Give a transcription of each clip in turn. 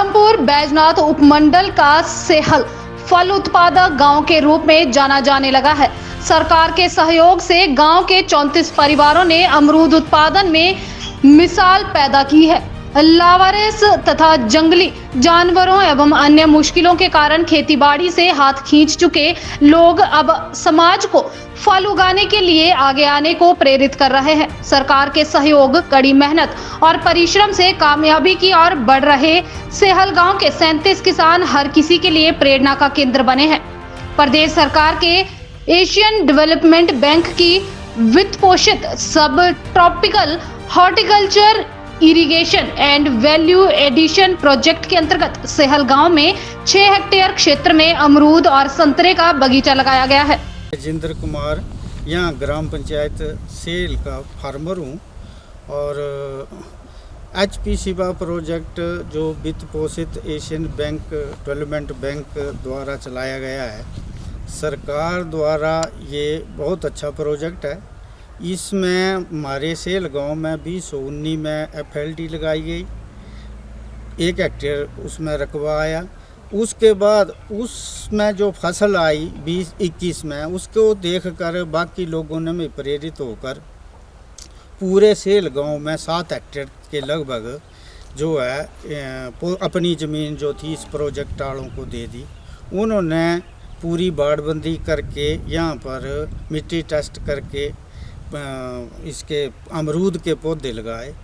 आलमपुर बैजनाथ उपमंडल का सेहल फल उत्पादक गांव के रूप में जाना जाने लगा है। सरकार के सहयोग से गांव के 34 परिवारों ने अमरूद उत्पादन में मिसाल पैदा की है। लावारिस तथा जंगली जानवरों एवं अन्य मुश्किलों के कारण खेतीबाड़ी से हाथ खींच चुके लोग अब समाज को फल उगाने के लिए आगे आने को प्रेरित कर रहे हैं। सरकार के सहयोग, कड़ी मेहनत और परिश्रम से कामयाबी की ओर बढ़ रहे सेहल गांव के 37 किसान हर किसी के लिए प्रेरणा का केंद्र बने हैं। प्रदेश सरकार के एशियन डेवलपमेंट बैंक की वित्त पोषित सब tropical horticulture irrigation and value addition project के अंतर्गत सेहल गांव में 6 हेक्टेयर क्षेत्र में अमरूद और संतरे का बगीचा लगाया गया है। राजेंद्र कुमार यहाँ ग्राम पंचायत सेल का फार्मर हूँ और HP शिवा प्रोजेक्ट जो वित्त पोषित एशियन बैंक डेवलपमेंट बैंक द्वारा चलाया गया है, सरकार द्वारा ये बहुत अच्छा प्रोजेक्ट है। इसमें हमारे सेल गांव में 2019 में FLT लगाई गई, 1 हेक्टेयर उसमें रकबा आया। उसके बाद उसमें जो फसल आई 2021 में, उसको देखकर बाकी लोगों ने भी प्रेरित होकर पूरे सेल गांव में 7 हेक्टेयर के लगभग जो है अपनी ज़मीन जो थी इस प्रोजेक्ट वालों को दे दी। उन्होंने पूरी बाड़बंदी करके यहाँ पर मिट्टी टेस्ट करके इसके अमरूद के पौधे लगाए।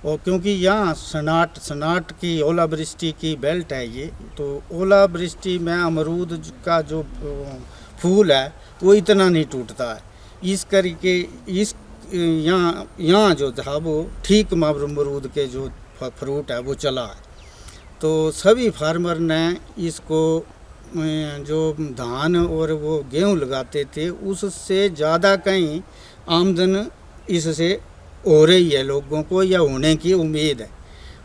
और क्योंकि यहाँ सनाट की ओलावृष्टि की बेल्ट है ये, तो ओलावृष्टि में अमरूद का जो फूल है वो इतना नहीं टूटता है। इस करके इस यहाँ जो था वो ठीक अमरूद के जो फ्रूट है वो चला है। तो सभी फार्मर ने इसको जो धान और वो गेहूँ लगाते थे उससे ज़्यादा कहीं आमदन इससे हो रही है लोगों को, या होने की उम्मीद है।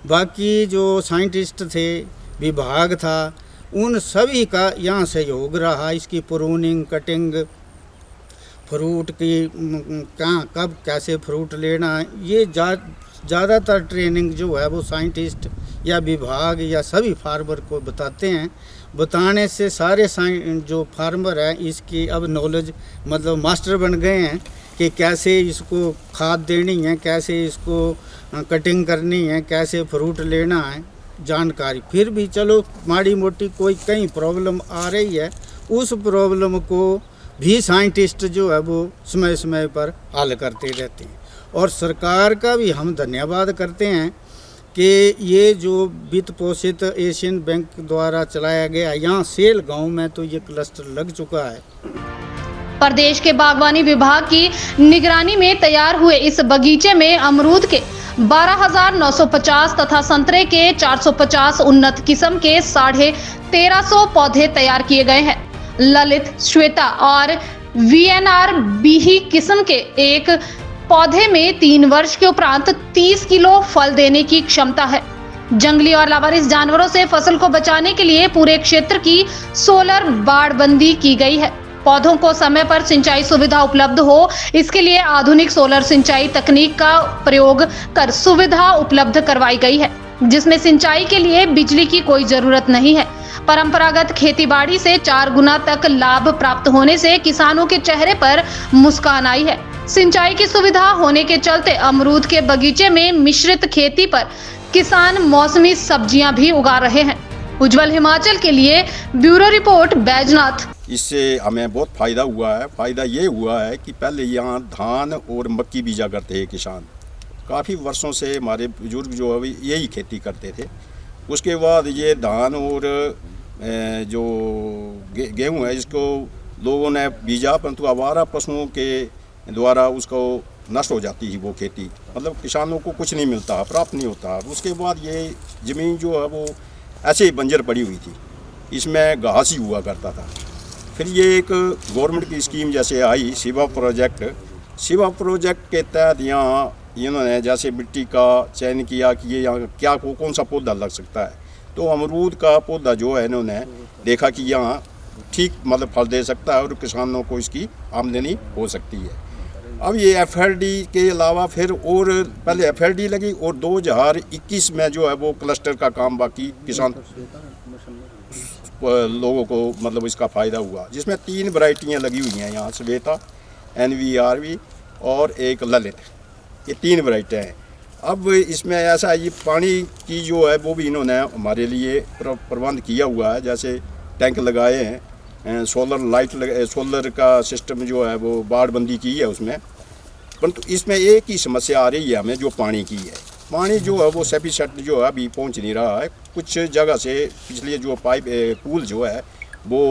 बाकी जो साइंटिस्ट थे, विभाग था, उन सभी का यहाँ सहयोग रहा। इसकी प्रूनिंग, कटिंग, फ्रूट की कहाँ कब कैसे फ्रूट लेना, ये ज़्यादातर ट्रेनिंग जो है वो साइंटिस्ट या विभाग या सभी फार्मर को बताते हैं। बताने से सारे जो फार्मर हैं इसकी अब नॉलेज मतलब मास्टर बन गए हैं कि कैसे इसको खाद देनी है, कैसे इसको कटिंग करनी है, कैसे फ्रूट लेना है, जानकारी। फिर भी चलो माड़ी मोटी कोई कहीं प्रॉब्लम आ रही है, उस प्रॉब्लम को भी साइंटिस्ट जो है वो समय समय पर हल करते रहते हैं। और सरकार का भी हम धन्यवाद करते हैं कि ये जो वित्त पोषित एशियन बैंक द्वारा चलाया गया यहाँ सेल गांव में तो ये क्लस्टर लग चुका है। प्रदेश के बागवानी विभाग की निगरानी में तैयार हुए इस बगीचे में अमरूद के 12,950 तथा संतरे के 450 उन्नत किस्म के 1350 पौधे तैयार किए गए हैं। ललित, श्वेता और VNR बीही किस्म के एक पौधे में 3 वर्ष के उपरांत 30 किलो फल देने की क्षमता है। जंगली और लावारिस जानवरों से फसल को बचाने के लिए पूरे क्षेत्र की सोलर बाड़बंदी की गई है। पौधों को समय पर सिंचाई सुविधा उपलब्ध हो, इसके लिए आधुनिक सोलर सिंचाई तकनीक का प्रयोग कर सुविधा उपलब्ध करवाई गई है, जिसमें सिंचाई के लिए बिजली की कोई जरूरत नहीं है। परंपरागत खेतीबाड़ी से 4 गुना तक लाभ प्राप्त होने से किसानों के चेहरे पर मुस्कान आई है। सिंचाई की सुविधा होने के चलते अमरूद के बगीचे में मिश्रित खेती पर किसान मौसमी सब्जियां भी उगा रहे हैं। उज्जवल हिमाचल के लिए ब्यूरो रिपोर्ट बैजनाथ। इससे हमें बहुत फ़ायदा हुआ है। फ़ायदा ये हुआ है कि पहले यहाँ धान और मक्की बीजा करते हैं किसान, काफ़ी वर्षों से हमारे बुजुर्ग जो है यही खेती करते थे। उसके बाद ये धान और जो गेहूँ है इसको लोगों ने बीजा, परंतु आवारा पशुओं के द्वारा उसको नष्ट हो जाती है वो खेती, मतलब किसानों को कुछ नहीं मिलता, प्राप्त नहीं होता। उसके बाद ये ज़मीन जो है वो ऐसे ही बंजर पड़ी हुई थी, इसमें घास ही हुआ करता था। फिर ये एक गवर्नमेंट की स्कीम जैसे आई शिवा प्रोजेक्ट के तहत यहाँ इन्होंने जैसे मिट्टी का चयन किया कि ये यहाँ क्या कौन सा पौधा लग सकता है, तो अमरूद का पौधा जो है इन्होंने देखा कि यहाँ ठीक मतलब फल दे सकता है और किसानों को इसकी आमदनी हो सकती है। अब ये एफएलडी के अलावा फिर और पहले एफएलडी लगी और 2021 में जो है वो क्लस्टर का काम बाकी किसान लोगों को मतलब इसका फ़ायदा हुआ, जिसमें 3 वैरायटियाँ लगी हुई हैं यहाँ, श्वेता, NVRV और एक ललित, ये 3 वैरायटियाँ हैं। अब इसमें ऐसा है, ये पानी की जो है वो भी इन्होंने हमारे लिए प्रबंध किया हुआ है, जैसे टैंक लगाए हैं, सोलर लाइट सोलर का सिस्टम जो है वो बाड़बंदी की है उसमें। परंतु इसमें एक ही समस्या आ रही है हमें, जो पानी की है। पानी जो है वो सफिशिएंट जो है अभी पहुंच नहीं रहा है। कुछ जगह से पिछले जो पुल जो है वो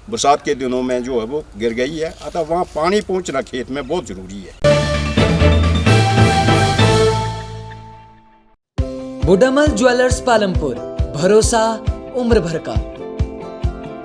बरसात के दिनों में जो है वो गिर गई है, अतः वहाँ पानी पहुंचना खेत में बहुत ज़रूरी है। बुडामल ज्वेलर्स पालमपुर, भरोसा उम्र भर का।